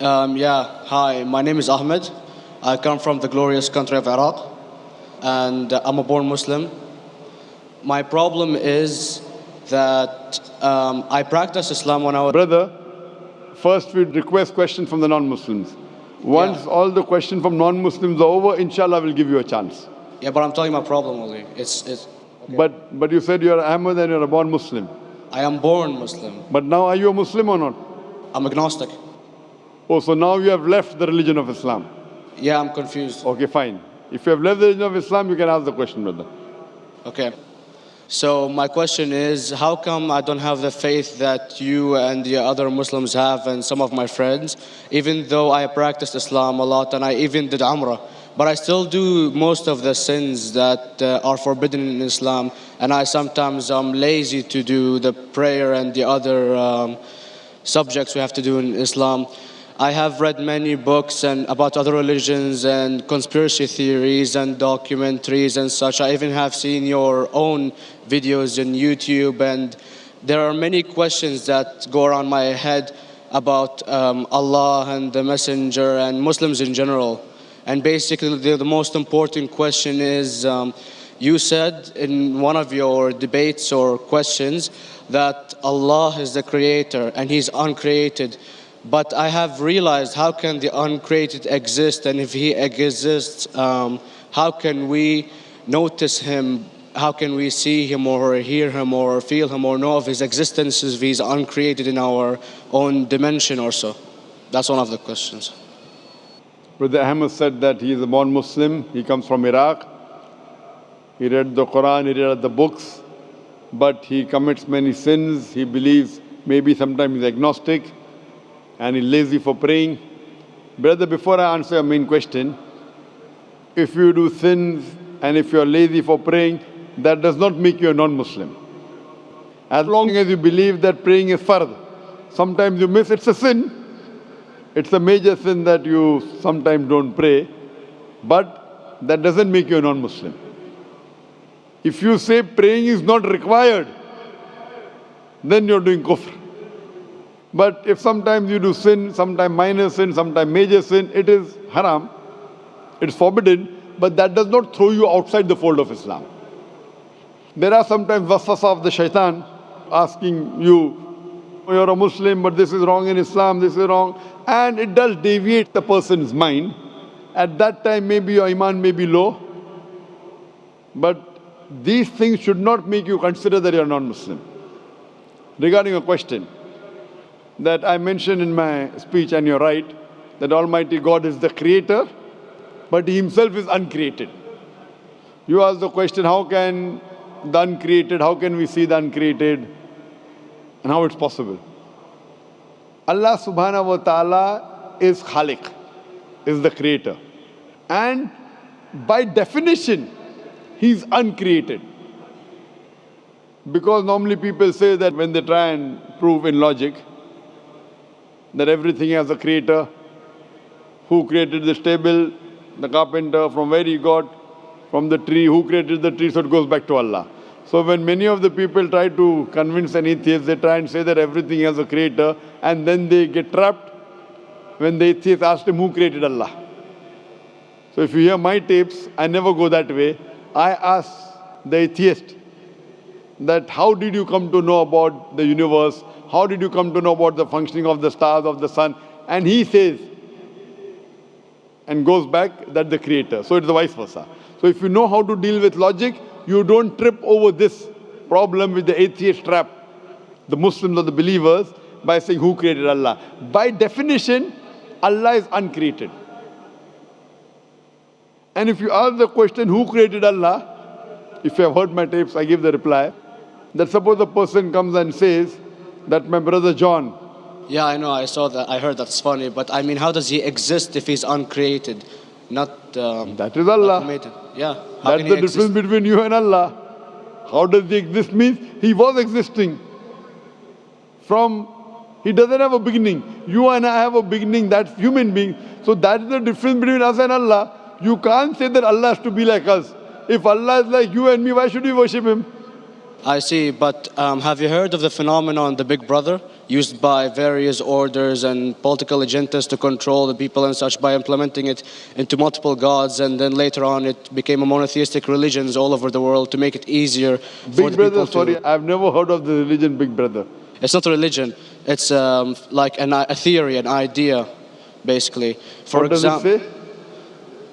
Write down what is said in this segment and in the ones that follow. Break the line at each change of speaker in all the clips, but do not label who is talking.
Hi, my name is Ahmed. I come from the glorious country of Iraq, and I'm a born Muslim. My problem is that I practiced Islam when I was.
Brother, first we request questions from the non-Muslims. Once all the questions from non-Muslims are over, inshallah, we'll give you a chance.
Yeah, but I'm telling you my problem only. Okay.
But you said you're Ahmed and you're a born Muslim.
I am born Muslim.
But now are you a Muslim or not?
I'm agnostic.
Oh, so now you have left the religion of Islam.
Yeah, I'm confused.
Okay, fine. If you have left the religion of Islam, you can ask the question, brother.
Okay. So my question is, how come I don't have the faith that you and the other Muslims have and some of my friends, even though I practiced Islam a lot and I even did Umrah, but I still do most of the sins that are forbidden in Islam, and I sometimes am lazy to do the prayer and the other subjects we have to do in Islam. I have read many books and about other religions and conspiracy theories and documentaries and such. I even have seen your own videos on YouTube, and there are many questions that go around my head about Allah and the Messenger and Muslims in general. And basically the most important question is, you said in one of your debates or questions that Allah is the creator and He's uncreated. But I have realized, how can the uncreated exist? And if He exists, how can we notice Him? How can we see Him or hear Him or feel Him or know of His existence if He's uncreated in our own dimension or so? That's one of the questions.
Brother Ahmed said that he is a born Muslim. He comes from Iraq. He read the Qur'an, he read the books, but he commits many sins. He believes, maybe sometimes he's agnostic, and he's lazy for praying. Brother, before I answer your main question, if you do sins and if you're lazy for praying, that does not make you a non-Muslim. As long as you believe that praying is fard, sometimes you miss, it's a sin. It's a major sin that you sometimes don't pray, but that doesn't make you a non-Muslim. If you say praying is not required, then you're doing kufr. But if sometimes you do sin, sometimes minor sin, sometimes major sin, it is haram, it's forbidden, but that does not throw you outside the fold of Islam. There are sometimes waswasa of the shaitan asking you, you're a Muslim, but this is wrong in Islam, this is wrong. And it does deviate the person's mind. At that time, maybe your iman may be low. But these things should not make you consider that you're non-Muslim. Regarding a question that I mentioned in my speech, and you're right, that Almighty God is the creator, but He Himself is uncreated. You asked the question, how can the uncreated, how can we see the uncreated, and how it's possible? Allah subhanahu wa ta'ala is Khaliq, is the creator. And by definition, He's uncreated. Because normally people say that when they try and prove in logic that everything has a creator, who created this table, the carpenter, from where he got, from the tree, who created the tree, so it goes back to Allah. So when many of the people try to convince an atheist, they try and say that everything has a creator, and then they get trapped when the atheist asks him who created Allah. So if you hear my tapes, I never go that way. I ask the atheist that how did you come to know about the universe? How did you come to know about the functioning of the stars, of the sun? And he says, and goes back, that the creator. So it's the vice versa. So if you know how to deal with logic, you don't trip over this problem with the atheist trap, the Muslims or the believers, by saying who created Allah. By definition, Allah is uncreated. And if you ask the question, who created Allah? If you have heard my tapes, I give the reply, that suppose a person comes and says that my brother John.
Yeah, I know, I saw that, I heard that's funny, but I mean, how does he exist if he's uncreated? Not
that is Allah.
Yeah.
That's the difference between you and Allah. How does he exist? Means he was existing. He doesn't have a beginning. You and I have a beginning, that's human being. So that is the difference between us and Allah. You can't say that Allah has to be like us. If Allah is like you and me, why should we worship Him?
I see, but have you heard of the phenomenon, the Big Brother? used by various orders and political agendas to control the people and such by implementing it into multiple gods, and then later on it became a monotheistic religions all over the world to make it easier for
Big
the
Brother,
people
sorry,
to...
I've never heard of the religion Big Brother.
It's not a religion. It's like a theory, an idea, basically. For
What does it say?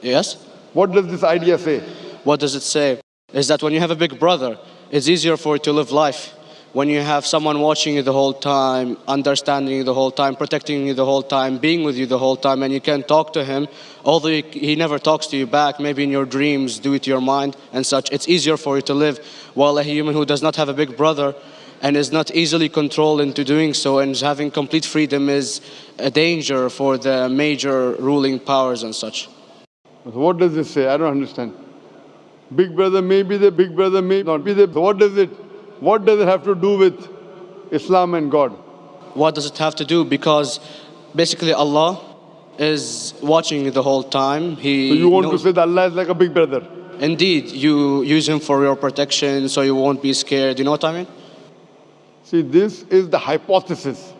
Yes?
What does this idea say?
What does it say? Is that when you have a big brother, it's easier for you to live life. When you have someone watching you the whole time, understanding you the whole time, protecting you the whole time, being with you the whole time, and you can talk to him, although he never talks to you back, maybe in your dreams, due to your mind and such, it's easier for you to live. While a human who does not have a big brother and is not easily controlled into doing so and is having complete freedom is a danger for the major ruling powers and such.
So what does this say? I don't understand. Big Brother may be the Big Brother may not be the... So what does it have to do with Islam and God?
What does it have to do? Because basically Allah is watching you the whole time.
So you want to say that Allah is like a big brother?
Indeed, you use him for your protection so you won't be scared. You know what I mean?
See, this is the hypothesis.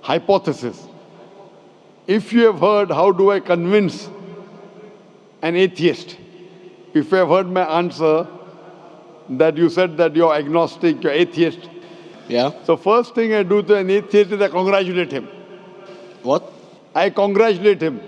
Hypothesis. If you have heard, how do I convince an atheist? If you have heard my answer, that you said that you're agnostic, you're atheist.
Yeah.
So first thing I do to an atheist is I congratulate him.
What?
I congratulate him.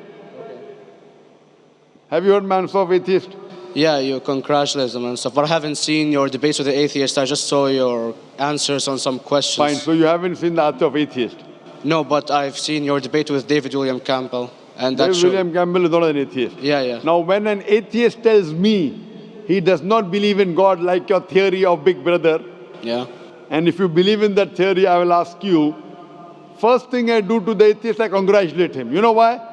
Have you heard my answer of atheist?
Yeah, you congratulate them and stuff. But I haven't seen your debates with the atheist. I just saw your answers on some questions.
Fine, so you haven't seen the answer of atheist?
No, but I've seen your debate with David William Campbell. And that
David William Campbell is not an atheist.
Yeah.
Now when an atheist tells me he does not believe in God like your theory of Big Brother,
yeah.
And if you believe in that theory, I will ask you, first thing I do to the atheist, I congratulate him. You know why?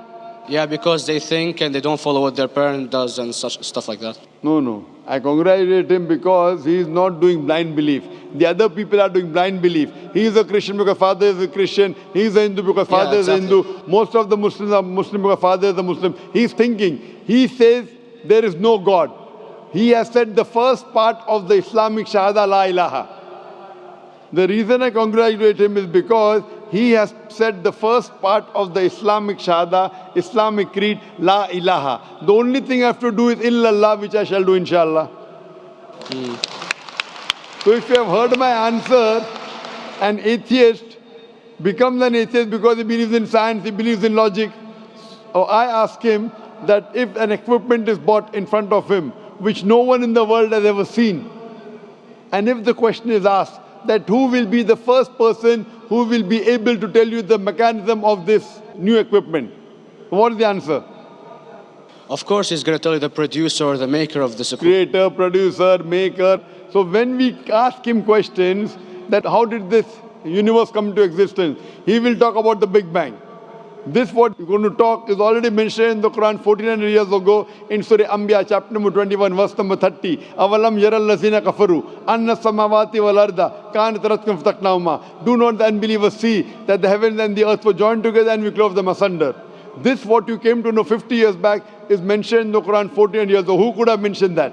Yeah, because they think and they don't follow what their parent does and such stuff like that.
No. I congratulate him because he is not doing blind belief. The other people are doing blind belief. He is a Christian because father is a Christian. He is a Hindu because father is a Hindu. Most of the Muslims are Muslim because father is a Muslim. He is thinking. He says there is no God. He has said the first part of the Islamic Shahada, La ilaha. The reason I congratulate him is because he has said the first part of the Islamic Shahada, Islamic Creed, La ilaha. The only thing I have to do is illallah, which I shall do inshallah. So if you have heard my answer, an atheist becomes an atheist because he believes in science, he believes in logic. Or I ask him that if an equipment is bought in front of him, which no one in the world has ever seen, and if the question is asked, that who will be the first person who will be able to tell you the mechanism of this new equipment? What is the answer?
Of course, he's going to tell you the producer or the maker of this equipment.
Creator, producer, maker. So when we ask him questions that how did this universe come into existence, he will talk about the Big Bang. This what we're going to talk is already mentioned in the Quran 1400 years ago in Surah Anbiya chapter number 21 verse number 30. Avalam yaral lazina kafaru anna samawati wal arda kanat ratkum fataqnahuma. Do not the unbelievers see that the heavens and the earth were joined together and we clove them asunder. This what you came to know 50 years back is mentioned in the Quran 1400 years ago. Who could have mentioned that?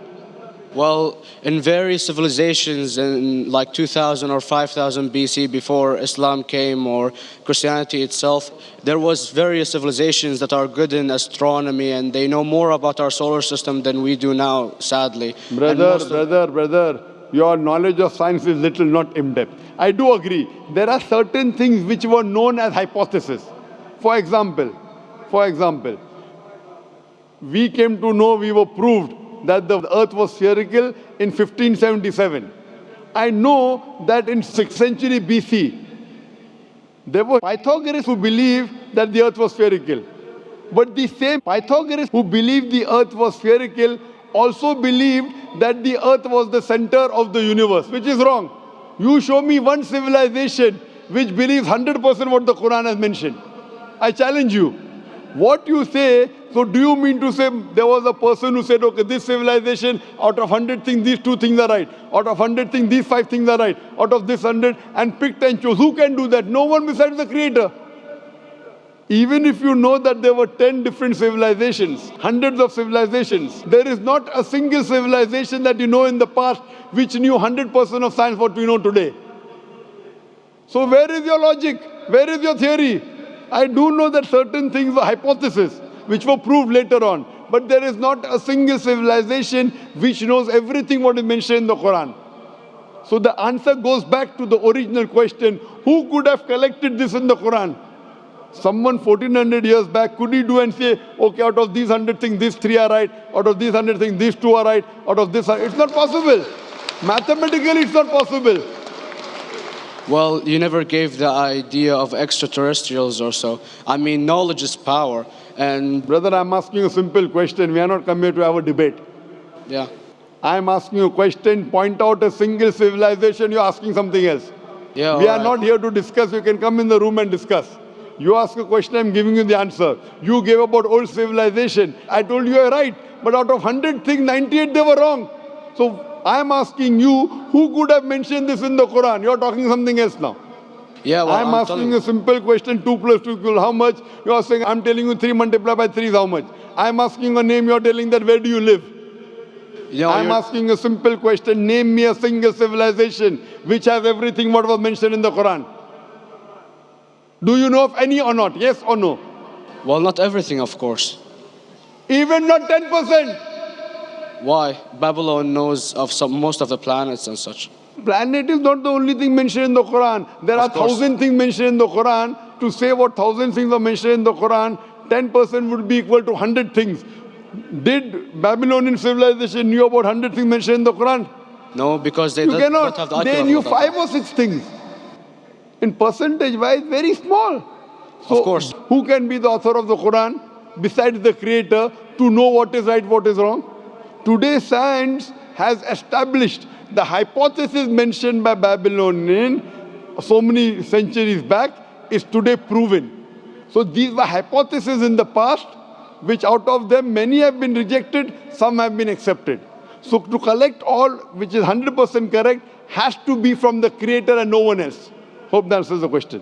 Well, in various civilizations in like 2000 or 5000 BC before Islam came or Christianity itself, there was various civilizations that are good in astronomy and they know more about our solar system than we do now, sadly.
Brother, your knowledge of science is little, not in-depth. I do agree. There are certain things which were known as hypotheses. For example, we came to know, we were proved that the earth was spherical in 1577. I know that in 6th century BC, there were Pythagoreans who believed that the earth was spherical. But the same Pythagoreans who believed the earth was spherical also believed that the earth was the center of the universe, which is wrong. You show me one civilization which believes 100% what the Quran has mentioned. I challenge you. What you say, so do you mean to say there was a person who said, okay, this civilization, out of 100 things, these 2 things are right. Out of 100 things, these 5 things are right. Out of this 100, and picked and chose. Who can do that? No one besides the Creator. Even if you know that there were 10 different civilizations, hundreds of civilizations, there is not a single civilization that you know in the past which knew 100% of science what we know today. So where is your logic? Where is your theory? I do know that certain things were hypotheses, which were proved later on. But there is not a single civilization which knows everything what is mentioned in the Quran. So the answer goes back to the original question, who could have collected this in the Quran? Someone 1400 years back, could he do and say, okay, out of these 100 things, these 3 are right, out of these 100 things, these 2 are right, out of this, it's not possible. Mathematically, it's not possible.
Well, you never gave the idea of extraterrestrials or so. I mean, knowledge is power. And
Brother, I'm asking you a simple question. We are not come here to have a debate.
yeah.
I'm asking you a question. Point out a single civilization. You're asking something else.
Yeah,
We are not here to discuss. You can come in the room and discuss. You ask a question, I'm giving you the answer. You gave about old civilization. I told you you're right. But out of 100 things, 98 they were wrong. So I'm asking you, who could have mentioned this in the Quran? You're talking something else now.
Yeah, well,
I'm asking a simple question, 2 plus 2 equal how much? You are saying, I'm telling you 3 multiplied by 3 is how much? I'm asking a name, you're telling that where do you live? I'm asking a simple question, name me a single civilization which has everything what was mentioned in the Quran. Do you know of any or not? Yes or no?
Well, not everything, of course.
Even not 10%.
Why? Babylon knows of most of the planets and such.
Planet is not the only thing mentioned in the Quran. There are 1,000 things mentioned in the Quran. To say what 1,000 things are mentioned in the Quran, 10% would be equal to 100 things. Did Babylonian civilization knew about 100 things mentioned in the Quran?
No, because they
You
don't
cannot.
have the
They knew 5 or 6 things. In percentage wise, very small. So
of course.
Who can be the author of the Quran besides the creator to know what is right, what is wrong? Today science has established the hypothesis mentioned by Babylonian so many centuries back is today proven. So these were hypotheses in the past, which out of them many have been rejected, some have been accepted. So to collect all which is 100% correct has to be from the creator and no one else. Hope that answers the question.